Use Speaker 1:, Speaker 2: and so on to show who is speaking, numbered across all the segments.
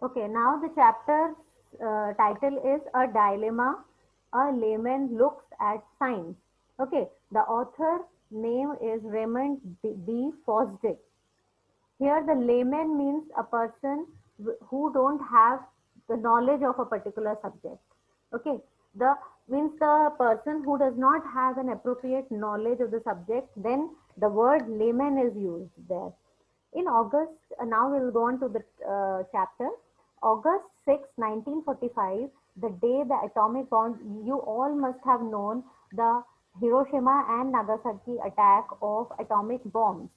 Speaker 1: Okay, now the chapter title is A Dilemma. A layman looks at science. Okay, the author name is Raymond B. Fosdick. Here, the layman means a person who don't have the knowledge of a particular subject. Okay, the means the person who does not have an appropriate knowledge of the subject. Then the word layman is used there. In August, now we'll go on to the chapter. August 6, 1945, the day the atomic bomb, you all must have known the Hiroshima and Nagasaki attack of atomic bombs.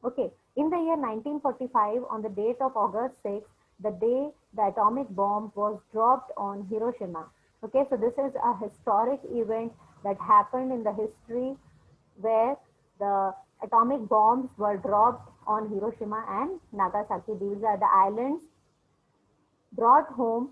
Speaker 1: Okay, in the year 1945, on the date of August 6th, the day the atomic bomb was dropped on Hiroshima. Okay, so this is a historic event that happened in the history where the atomic bombs were dropped on Hiroshima and Nagasaki. These are the islands brought home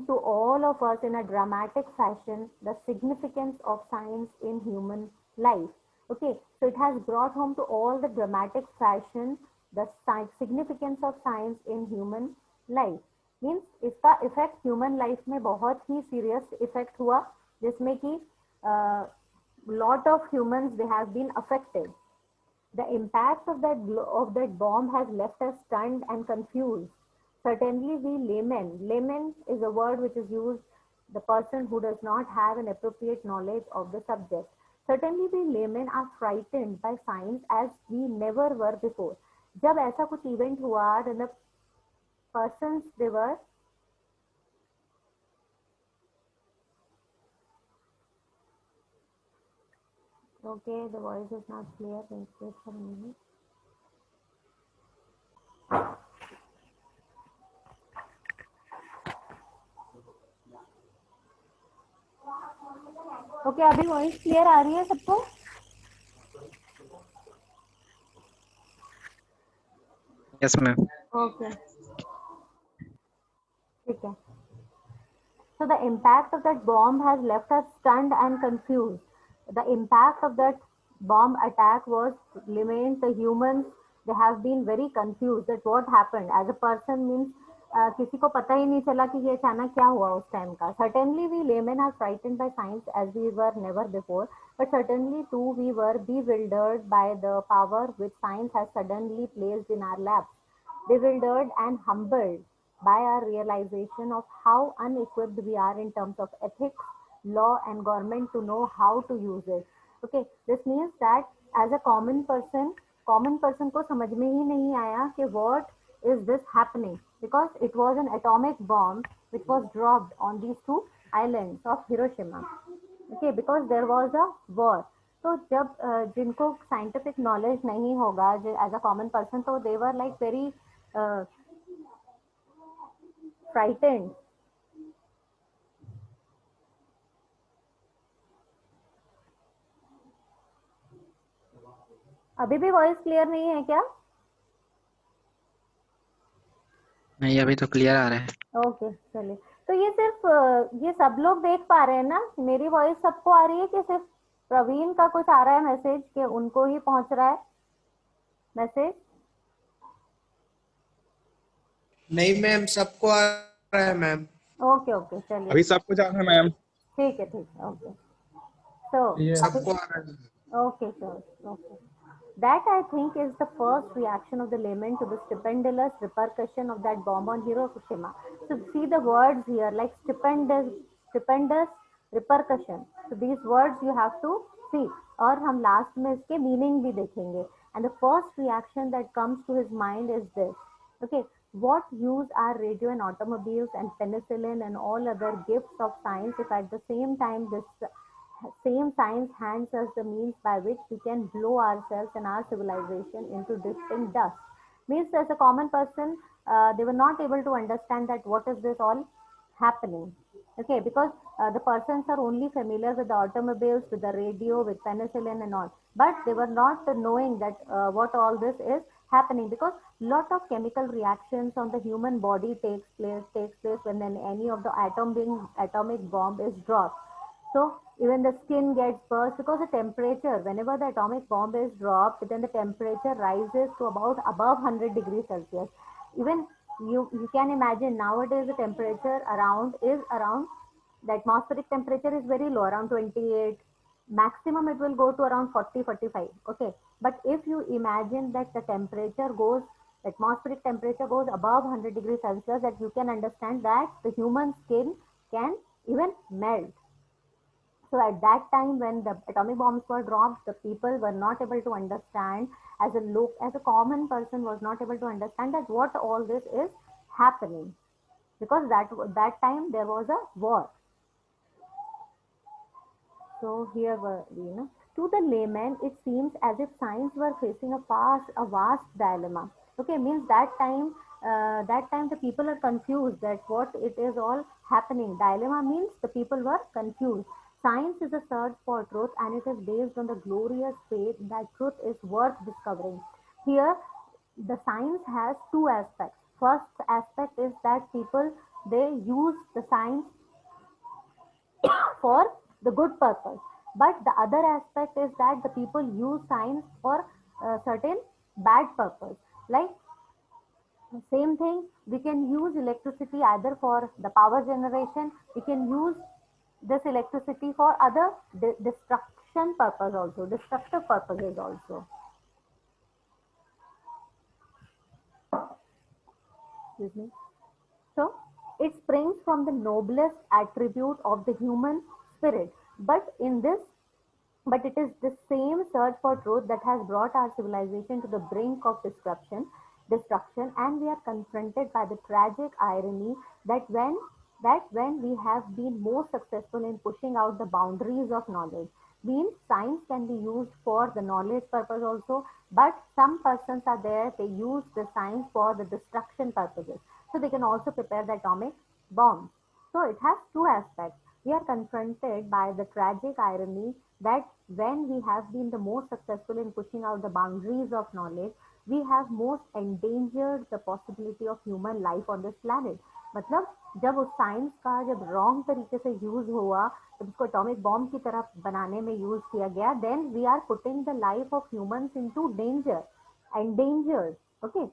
Speaker 1: to all of us in a dramatic fashion the significance of science in human life. Okay, so it has brought home to all the dramatic fashion the significance of science in human life. Means इसका effect human life में बहुत ही serious effect हुआ जिसमें कि lot of humans they have been affected. The impact of that bomb has left us stunned and confused. Certainly, we laymen is a word which is used the person who does not have an appropriate knowledge of the subject. Certainly, we laymen are frightened by science as we never were before. जब ऐसा कुछ event हुआ, then the persons they were okay. The voice is not clear. Wait for a minute. Okay अभी voice clear आ रही है सबको?
Speaker 2: Yes ma'am.
Speaker 1: Okay ठीक है. So the impact of that bomb has left us stunned and confused. The impact of that bomb attack was remains the humans they have been very confused that what happened as a person means किसी को पता ही नहीं चला कि ये अचानक क्या हुआ उस टाइम का. Certainly we laymen are frightened by science as we were never before, but certainly too we were bewildered by the power which science has suddenly placed in our laps. Bewildered and humbled by our realization of how unequipped we are in terms of ethics, law, and government to know how to use it. Okay, this means that as a common person को समझ में ही नहीं आया कि what is this happening because it was an atomic bomb which was dropped on these two islands of Hiroshima. Okay, because there was a war. तो जब जिनको scientific knowledge नहीं होगा एज अ कॉमन पर्सन तो दे were like very frightened. अभी भी voice clear नहीं है क्या?
Speaker 2: नहीं, अभी तो क्लियर आ रहा है.
Speaker 1: ओके चलिए. तो ये सिर्फ ये सब लोग देख पा रहे हैं ना? मेरी वॉइस सबको आ रही है कि सिर्फ प्रवीण का कुछ आ रहा है मैसेज कि उनको ही पहुंच रहा है मैसेज?
Speaker 3: नहीं मैम, सबको आ रहा है मैम.
Speaker 1: ओके ओके चलिए.
Speaker 4: अभी सब कुछ आ रहा है मैम.
Speaker 1: ठीक है ओके. तो
Speaker 3: सबको आ रहा है.
Speaker 1: Okay, sure. Okay. That I think is the first reaction of the layman to the stupendous repercussion of that bomb on Hiroshima. So see the words here like stupendous repercussion. So these words you have to see. और हम last में इसके meaning भी देखेंगे. And the first reaction that comes to his mind is this. Okay, what use are radio and automobiles and penicillin and all other gifts of science if at the same time this same science hands us the means by which we can blow ourselves and our civilization into drifting dust. Means as a common person, they were not able to understand that what is this all happening. Okay, because the persons are only familiar with the automobiles, with the radio, with penicillin and all, but they were not knowing that what all this is happening because lot of chemical reactions on the human body takes place when then any of the atomic bomb is dropped. So Even the skin gets burst because the temperature, whenever the atomic bomb is dropped, then the temperature rises to about above 100 degrees Celsius. Even you can imagine nowadays the temperature around is around, the atmospheric temperature is very low, around 28. Maximum it will go to around 40, 45. Okay. But if you imagine that the temperature goes, atmospheric temperature goes above 100 degrees Celsius, that you can understand that the human skin can even melt. So at that time, when the atomic bombs were dropped, the people were not able to understand, as a common person was not able to understand that what all this is happening, because that time there was a war. So here were, to the layman, it seems as if science were facing a vast dilemma. Okay, means that time the people are confused that what it is all happening. Dilemma means the people were confused. Science is a search for truth, and it is based on the glorious faith that truth is worth discovering. Here, the science has two aspects. First aspect is that people, they use the science for the good purpose. But the other aspect is that the people use science for certain bad purpose. Like same thing, we can use electricity either for the power generation, we can use this electricity for other destruction purpose also, destructive purposes also. Excuse me. So it springs from the noblest attribute of the human spirit. But in this But it is the same search for truth that has brought our civilization to the brink of destruction, and we are confronted by the tragic irony that when we have been most successful in pushing out the boundaries of knowledge, means science can be used for the knowledge purpose also, but some persons are there, they use the science for the destruction purposes. So they can also prepare the atomic bomb. So it has two aspects. We are confronted by the tragic irony that when we have been the most successful in pushing out the boundaries of knowledge, we have most endangered the possibility of human life on this planet. मतलब जब उस science का जब wrong तरीके से use हुआ, जब उसको एटॉमिक बॉम्ब की तरफ बनाने में यूज किया गया, then we are putting the life of humans into danger, endangered, okay,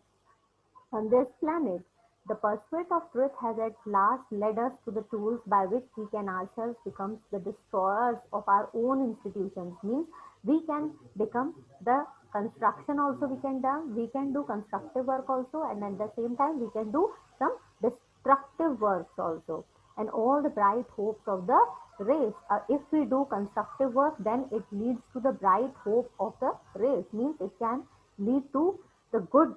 Speaker 1: on this planet. The pursuit of truth has at last led us to the tools by which we can ourselves become the destroyers of our own institutions. Means we can become the construction also, we can do constructive work also, and at the same time we can do some destructive works also. And all the bright hopes of the race. If we do constructive work, then it leads to the bright hope of the race. Means it can lead to the good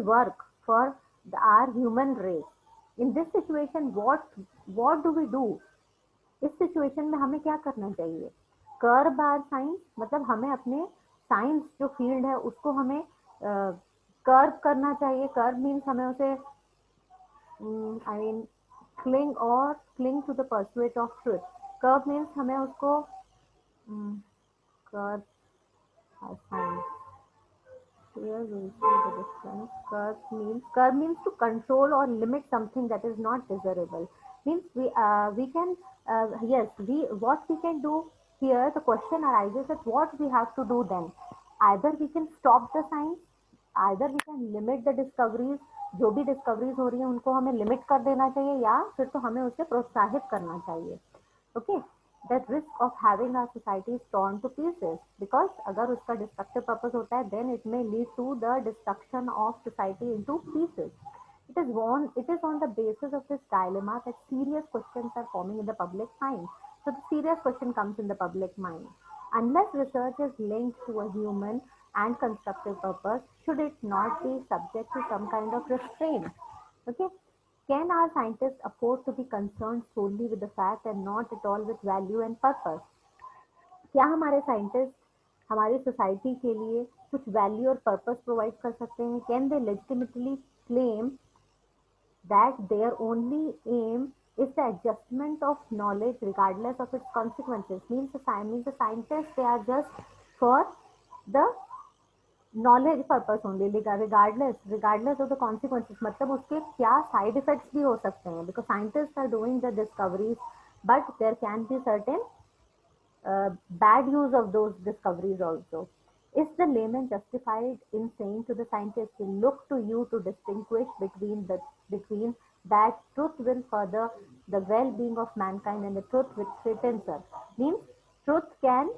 Speaker 1: work for our human race. In this situation, what do we do? इस situation में हमें क्या करना चाहिए? कर्ब are science, मतलब हमें अपने science जो फील्ड है उसको हमें कर्ब करना चाहिए. कर्ब मीन्स हमें उसे I mean cling to the pursuit of truth. Curb means हमें उसको curb science. Here we see the difference. Curb means to control or limit something that is not desirable. Means we can yes, we what we can do here. The question arises that what we have to do then. Either we can stop the science, either we can limit the discoveries. जो भी discoveries हो रही है उनको हमें limit कर देना चाहिए, या फिर तो हमें उसे प्रोत्साहित करना चाहिए. Okay. The risk of having our society is torn to pieces, because अगर उसका destructive purpose होता है, then it may lead to the destruction of society into pieces. It is on the basis of this dilemma that serious questions are forming in the public mind. So the serious question comes in the public mind. Unless research is linked to a human and constructive purpose, should it not be subject to some kind of restraint? Okay. Can our scientists afford to be concerned solely with the fact and not at all with value and purpose? क्या हमारे scientist हमारी society के लिए कुछ value और purpose provide कर सकते हैं? Can they legitimately claim that their only aim is the adjustment of knowledge regardless of its consequences? Means the scientists, they are just for the knowledge purpose only, regardless of the consequences. मतलब उसके क्या side effects भी हो सकते हैं, because scientist are doing the discoveries, but there can be certain bad use of those discoveries also. Is the layman justified in saying to the scientist, look to you to distinguish between that truth will further the well-being of mankind and the truth which threatens us? Means truth can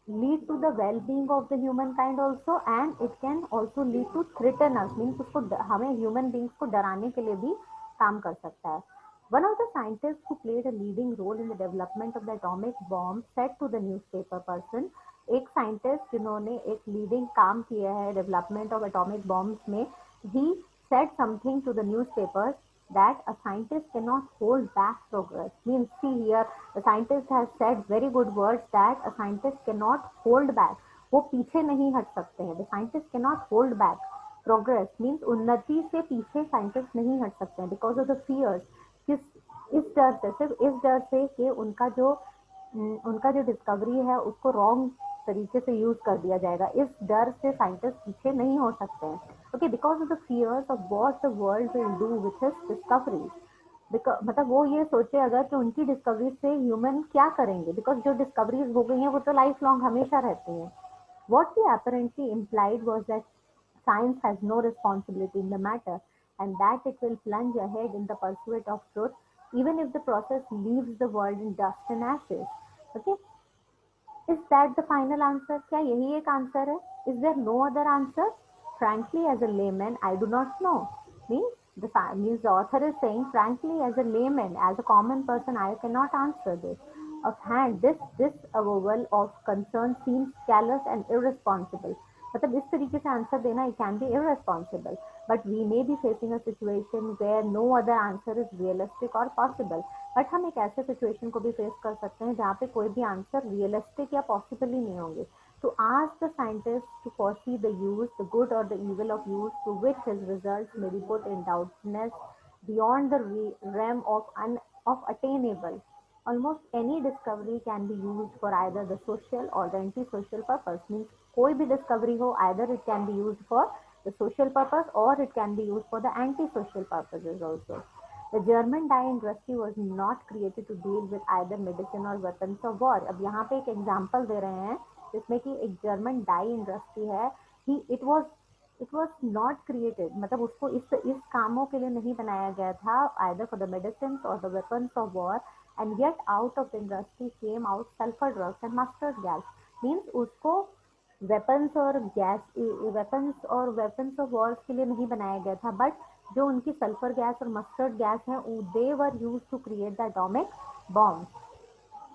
Speaker 1: lead to the well-being of the humankind also, and it can also lead to threaten us, means उसको हमें human beings को डराने के लिए भी काम कर सकता है. One of the scientists who played a leading role in the development of the atomic bomb said to the newspaper person, एक साइंटिस्ट जिन्होंने एक लीडिंग काम किया है डेवलपमेंट ऑफ एटॉमिक बॉम्ब्स में, he said something to the newspapers that a scientist cannot hold back progress. Means see here, the scientist has said very good words that a scientist cannot hold back. वो पीछे नहीं हट सकते हैं. The scientist cannot hold back progress. Means उन्नति से पीछे scientist नहीं हट सकते हैं because of the fears. इस डर से, सिर्फ इस डर से कि उनका जो डिस्कवरी है उसको रॉन्ग तरीके से यूज कर दिया जाएगा, इस डर से साइंटिस्ट पीछे नहीं हो सकते हैं. Okay, because of the fears of what the world will do with his discovery. मतलब वो ये सोचे अगर कि उनकी डिस्कवरी से ह्यूमन क्या करेंगे, बिकॉज जो डिस्कवरीज हो गई हैं वो तो लाइफ लॉन्ग हमेशा रहती हैं. What he apparently implied was that science has no responsibility in the matter and that it will plunge ahead in the pursuit of truth even if the process leaves the world in dust and ashes. Okay? Is that the final answer? क्या यही एक answer है? Is there no other answer? Frankly, as a layman, I do not know. Means the author is saying, frankly, as a layman, as a common person, I cannot answer this. Offhand, this avowal of concern seems callous and irresponsible. मतलब इस तरीके से answer देना, it can be irresponsible, but we may be facing a situation where no other answer is realistic or possible. But हम एक ऐसे situation को भी फेस कर सकते हैं जहाँ पे कोई भी आंसर रियलिस्टिक या पॉसिबल ही नहीं होंगे. To ask the scientist to foresee the use, the good or the evil of use to which his results may be put in doubtness beyond the realm of attainable. Almost any discovery can be used for either the social or the anti-social purpose. Means कोई भी discovery हो, either it can be used for the social purpose or it can be used for the anti-social purposes also. The German dye industry was not created to deal with either medicine or weapons of war. अब यहाँ पे एक example दे रहे हैं जिसमें कि एक German die industry है, it was not created, मतलब उसको इस कामों के लिए नहीं बनाया गया था, either for the medicines or the weapons of war, and yet out of the industry came out sulfur drugs and mustard gas. Means उसको weapons of wars के लिए नहीं बनाया गया था, बट जो उनकी सल्फर गैस और मस्टर्ड गैस है, they were used to create the atomic bomb.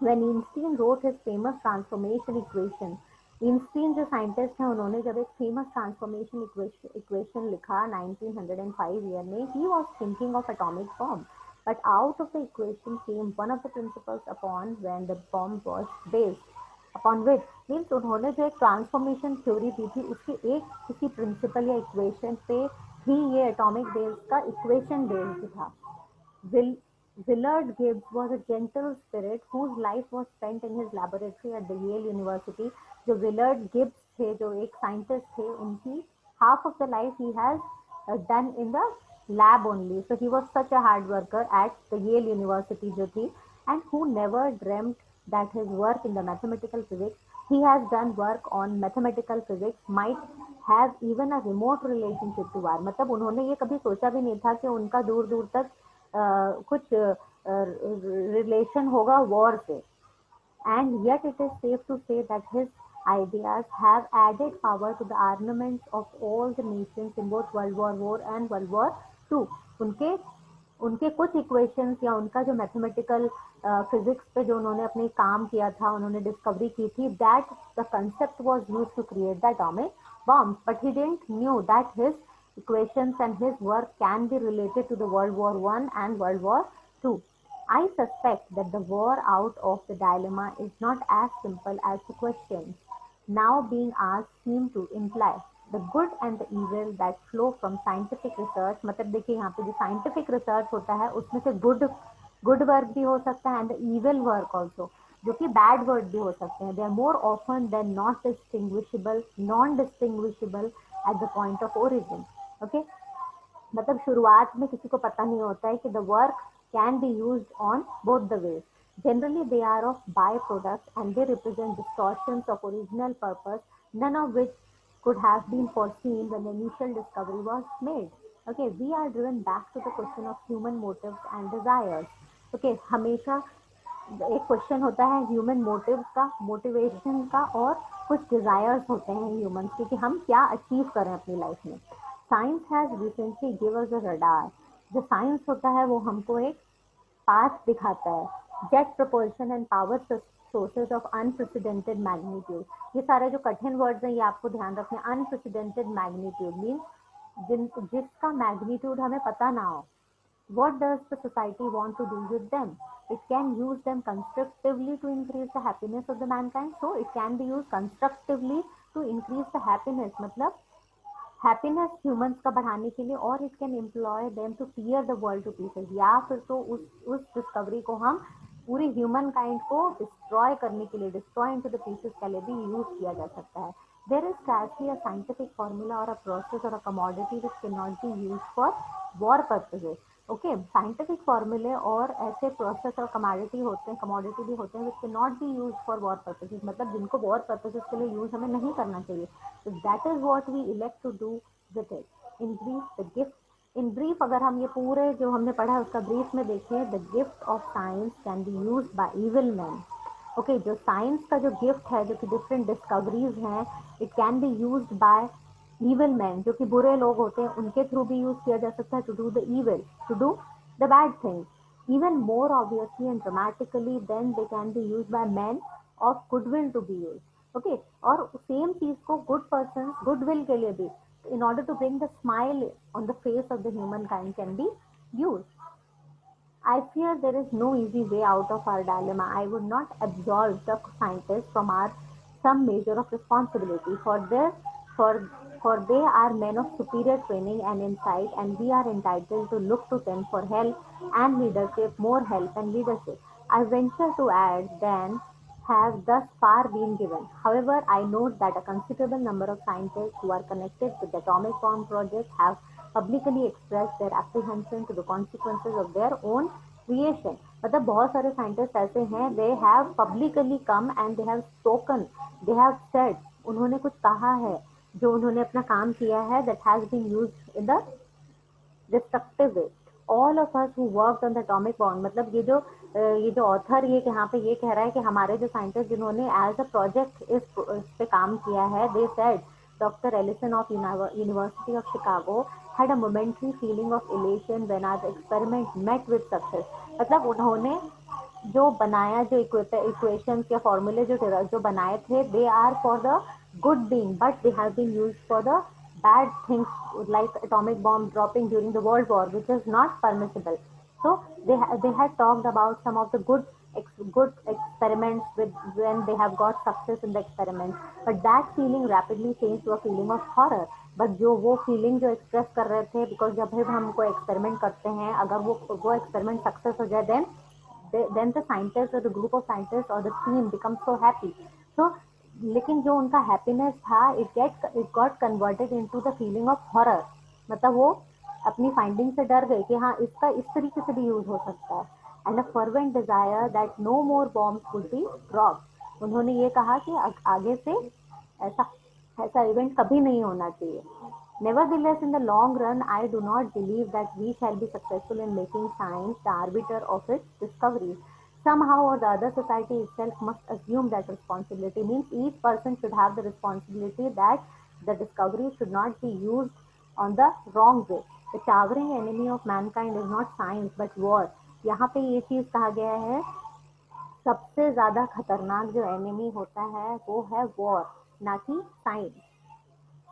Speaker 1: When Einstein wrote his famous transformation equation, Einstein जो साइंटिस्ट है उन्होंने जब एक फेमस ट्रांसफॉर्मेशन इक्वेशन लिखा 1905 ईयर में, he was thinking of atomic bomb, but out of the equation came one of the principles upon when the bomb was based. Upon which means उन्होंने जो एक ट्रांसफॉर्मेशन थ्योरी दी थी उसके एक किसी principal या इक्वेशन पे ही ये एटॉमिक बेस्ड का इक्वेशन बेस्ड था. Willard Gibbs was a gentle spirit whose life was spent in his laboratory at the Yale University. जो Willard Gibbs थे, जो एक साइंटिस्ट थे, उनकी half of the life he has done in the lab only. So he was such a hard worker at the Yale University जो थी, and who never dreamt that his work in the mathematical physics, he has done work on mathematical physics, might have even a remote relationship to war. मतलब उन्होंने ये कभी सोचा भी नहीं था कि उनका दूर दूर तक कुछ रिलेशन होगा वॉर से. And yet it is safe to say that his ideas have added power to the armaments of all the nations in both World War I and World War II. उनके कुछ equations या उनका जो mathematical physics पे जो उन्होंने अपने काम किया था, उन्होंने डिस्कवरी की थी, that the concept was used to create the atomic bomb, but he didn't knew that his equations and his work can be related to the World War I and World War II. I suspect that the war out of the dilemma is not as simple as the questions now being asked seem to imply. The good and the evil that flow from scientific research, मतलब देखिए यहाँ पे जो scientific research होता है उसमें से good work भी हो सकता है and the evil work also, जो कि bad work भी हो सकते हैं. They are more often than not non-distinguishable at the point of origin. Okay? मतलब शुरुआत में किसी को पता नहीं होता है कि the work can be used on both the ways. Generally, they are of byproducts and they represent distortions of original purpose, none of which could have been foreseen when the initial discovery was made. Okay, we are driven back to the question of human motives and desires. Okay, हमेशा एक question होता है human motives का, motivation का, और कुछ desires होते हैं ह्यूमंस के कि हम क्या अचीव करें अपनी लाइफ में. Science has recently give us a radar. जो साइंस होता है वो हमको एक पाथ दिखाता है. Jet propulsion and power sources of unprecedented magnitude. ये सारे जो कठिन वर्ड्स हैं ये आपको ध्यान रखने. अनप्रेसिडेंटेड मैग्नीट्यूड मीन जिसका मैग्नीट्यूड हमें पता ना हो. What does the society want to do with them? It can use them constructively to increase the happiness of the mankind. So it can be used constructively to increase the happiness. मतलब happiness humans का बढ़ाने के लिए, और it can employ them to tear the world to pieces. या फिर तो उस डिस्कवरी को हम पूरी ह्यूमन काइंड को डिस्ट्रॉय करने के लिए, डिस्ट्रॉय इनटू द पीसेस के लिए भी यूज किया जा सकता है. There is scarcely a scientific formula or a process or a commodity which cannot be used for war purposes. Okay, scientific फॉर्मूले और ऐसे प्रोसेस और कमोडिटी होते हैं, कमोडिटी भी होते हैं which can not be use for war purposes. मतलब जिनको वॉर पर्पसेस के लिए यूज हमें नहीं करना चाहिए. So that is what we elect to do with it. In brief, the gift. In brief, अगर हम ये पूरे जो हमने पढ़ा है उसका ब्रीफ में देखें, the gift of science can be used by evil men. Okay, जो साइंस का जो गिफ्ट है, जो कि डिफरेंट डिस्कवरीज हैं, it can be used by evil men, जो कि बुरे लोग होते हैं, उनके थ्रू भी यूज किया जा सकता है to do the evil, to do the bad things. Even more obviously and dramatically, then they can be used by men of goodwill to be used. Okay, और सेम चीज को गुड पर्सन गुडविल के लिए भी, in order to bring the smile on the face of the humankind, can be used. I fear there is no easy way out of our dilemma. I would not absolve the scientists from our some measure of responsibility for for they are men of superior training and insight, and we are entitled to look to them for help and leadership, more help and leadership. I venture to add then have thus far been given. However, I note that a considerable number of scientists who are connected with the atomic bomb project have publicly expressed their apprehension to the consequences of their own creation. मतलब बहुत सारे scientist ऐसे हैं, they have publicly come and they have spoken, they have said, उन्होंने कुछ कहा है, जो उन्होंने अपना काम किया है, that has been used in the destructive way. All of us who worked on the atomic bomb, मतलब ये जो ऑथर ये यहाँ पे ये कह रहा है कि हमारे जो साइंटिस्ट जिन्होंने एज अ प्रोजेक्ट इस पे काम किया है, they said doctor Allison of university of Chicago had a momentary feeling of elation when our experiment met with success. मतलब उन्होंने जो बनाया, जो इक्वेशन या फॉर्मूले जो बनाए थे, they are for the good being, but they have been used for the bad things like atomic bomb dropping during the World War, which is not permissible. So they had talked about some of the good experiments with when they have got success in the experiments, but that feeling rapidly changed to a feeling of horror. But जो वो feeling जो express कर रहे थे, because जब भी हम कोई experiment करते हैं, अगर वो experiment success हो जाए, then the scientist or the group of scientists or the team becomes so happy. So लेकिन जो उनका हैप्पीनेस था, it got converted into the feeling of horror. मतलब वो अपनी फाइंडिंग से डर गए कि हाँ इसका इस तरीके से भी यूज हो सकता है. And a fervent desire that no more bombs would be dropped. उन्होंने ये कहा कि आगे से ऐसा ऐसा इवेंट कभी नहीं होना चाहिए. Nevertheless, in the long run, I do not believe that we shall be successful in making science the arbiter of its discoveries. Somehow or the other, society itself must assume that responsibility. Means each person should have the responsibility that the discovery should not be used on the wrong way. The towering enemy of mankind is not science but war. यहाँ पे ये चीज कहा गया है, सबसे ज्यादा खतरनाक जो एनिमी होता है वो है वॉर, ना कि साइंस.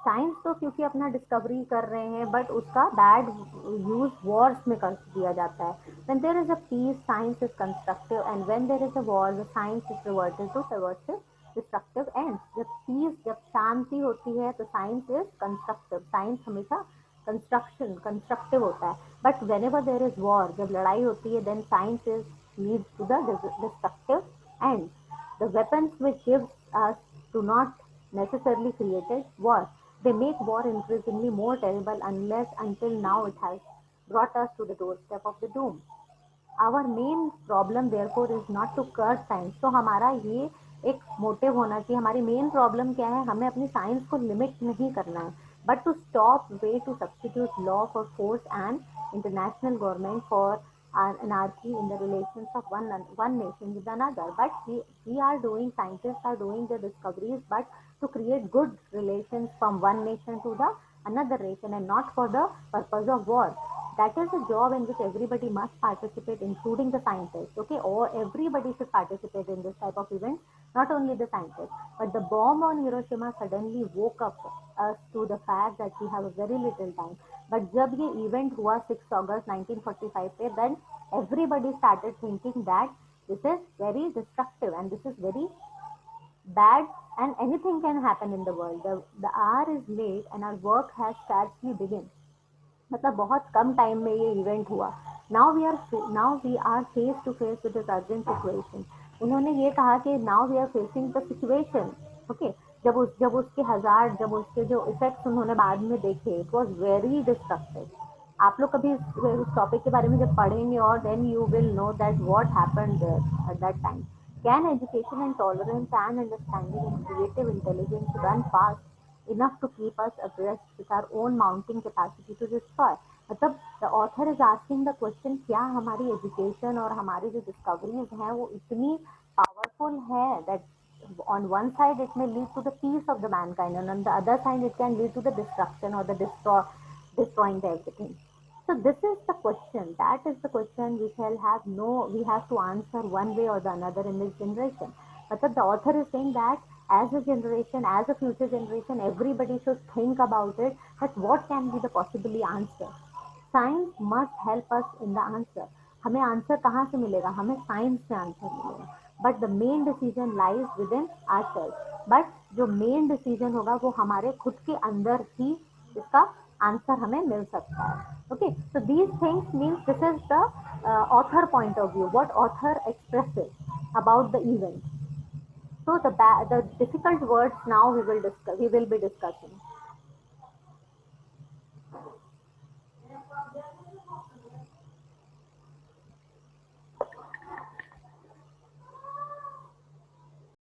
Speaker 1: साइंस तो क्योंकि अपना डिस्कवरी कर रहे हैं, बट उसका बैड यूज वॉर्स में कर दिया जाता है. When there is a peace, science is constructive, and when there is a war, the science is reverted to subversive destructive ends. जब पीस, जब शांति होती है, तो साइंस इज कंस्ट्रक्टिव. साइंस हमेशा कंस्ट्रक्टिव होता है. But whenever there is war, जब लड़ाई होती है, then science is leads to the destructive end. The weapons which gives us do not necessarily created war. They make war increasingly more terrible until now it has brought us to the doorstep of the doom. Our main problem therefore is not to curse science. तो हमारा ये एक motive होना चाहिए, हमारी main problem क्या है, हमें अपनी साइंस को लिमिट नहीं करना है, but to stop way to substitute law for force and international government for anarchy in the relations of one nation with another. But we are doing, scientists are doing the discoveries, but to create good relations from one nation to the another nation, and not for the purpose of war. That is a job in which everybody must participate, including the scientists. Okay, or everybody should participate in this type of event, not only the scientists. But the bomb on Hiroshima suddenly woke up us to the fact that we have a very little time. But जब ये event हुआ 6 August 1945 पे, then everybody started thinking that this is very destructive and this is very bad and anything can happen in the world. The hour is late and our work has scarcely begun. मतलब बहुत कम time में ये event हुआ. Now we are face to face with this urgent situation. उन्होंने ये कहा कि now we are facing the situation. Okay, जब उसके जो इफेक्ट्स उन्होंने बाद में देखे, इट वाज वेरी डिस्ट्रक्टिव. आप लोग कभी इस टॉपिक के बारे में जब पढ़ेंगे और then you will know that what happened there at that time. Can education and tolerance and understanding and creative intelligence run fast enough to keep us abreast with our own mounting capacity to destroy? मतलब the author is asking the question, क्या हमारी education और हमारी जो discoveries हैं वो इतनी powerful है that on one side it may lead to the peace of the mankind and on the other side it can lead to the destruction or the destroying the everything. So this is the question. That is the question we have to answer one way or the another in this generation. But the author is saying that as a generation, as a future generation, everybody should think about it, that what can be the possibly answer. Science must help us in the answer. हमें answer कहाँ से मिलेगा? हमें science से answer मिलेगा. But the main decision lies within ourselves. बट जो main decision होगा वो हमारे खुद के अंदर ही इसका आंसर हमें मिल सकता है. Okay, so these things means this is the author point of view, what author expresses about the event. So the difficult words now we will be discussing.